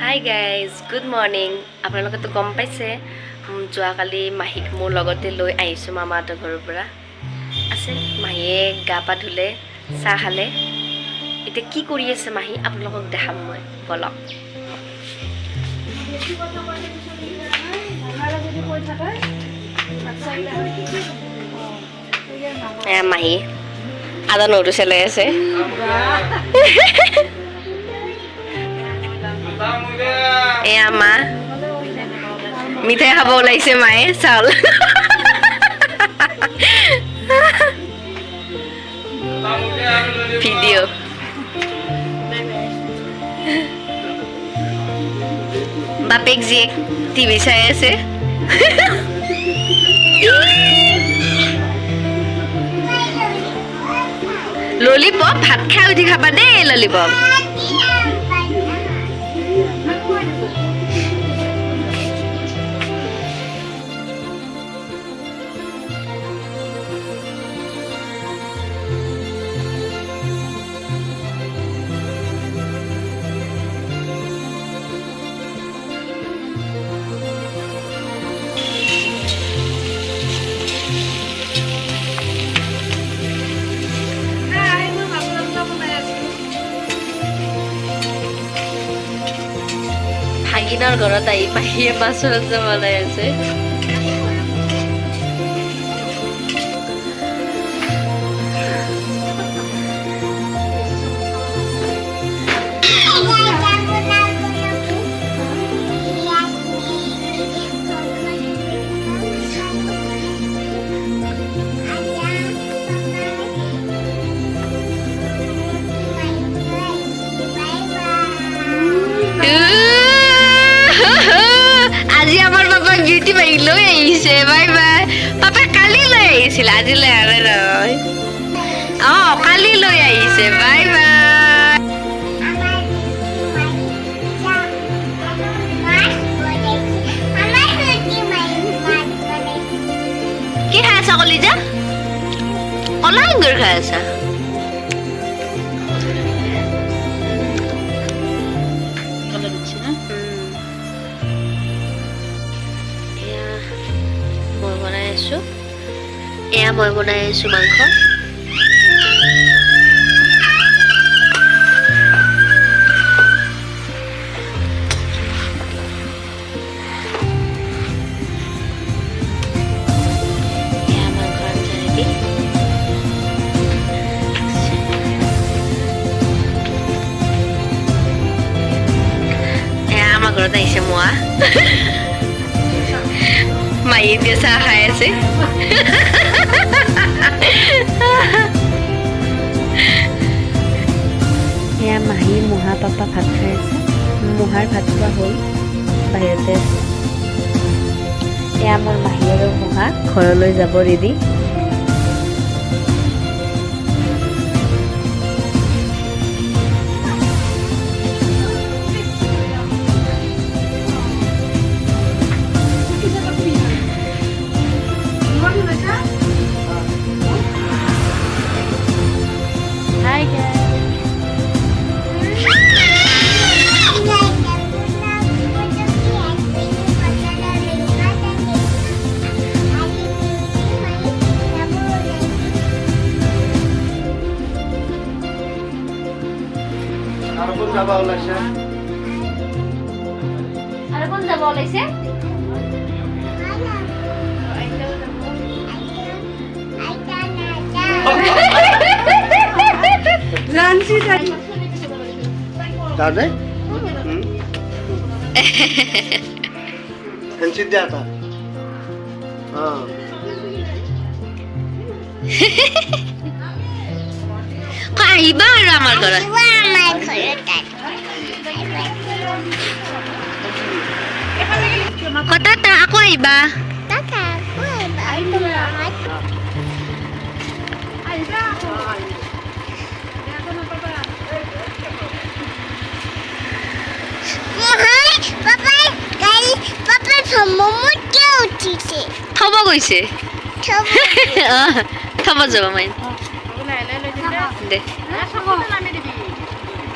Hi guys, good morning. আপোনালোকেতো গম পাইছে যোৱাকালি মাহীক মোৰ লগতে লৈ আহিছোঁ মামাহঁতৰ ঘৰৰ পৰা। আছে মাহীয়ে গা পা ধুলে, চাহ খালে। এতিয়া কি কৰি আছে মাহী আপোনালোকক দেখাম মই, বলক। এয়া মাহী আদা নহৰু চেলাই আছে। এয়া মা মিঠাই খাব ওলাইছে, মায়ে চাউল। ভিডিঅ' বাপেক জীয়েক টিভি চাই আছে। ললিপপ ভাত খাই উঠি খাবা দেই ললিপপ। ভাগিনৰ ঘৰত আহি মাহীয়ে মাছৰ আঞ্জা বনাই আছে। আজি আমাৰ পাপাক বিউটি পাৰ্লাৰ লৈ আহিছে। Bye bye. পাপাই কালি লৈ আহিছিল, আজি লৈ আনে নহয়। কালি লৈ আহিছে। Bye bye. কি খাই আছা কলিজা? কলা আঙুৰ খাই আছা? এয়া মই বনাই আছো মাংস। আমাৰ ঘৰত আহিছে মোৱা। মায়ে এতিয়া চাহ খাই আছে। এয়া মাহী মহা পাপা ভাত খাই আছে। মহাৰ ভাত খোৱা হ'ল, বাহিৰতে আছে। এয়া মোৰ মাহী আৰু মহা ঘৰলৈ যাব ৰেডি। Hi guys. আৰু কোন যাব ওলাইছে? দাদা ফেন্সি দিয়া তা আহিবা আৰু আমাৰ ঘৰত। কথা আকৌ আহিবা। থব গৈছে, থব যাব মাই দে।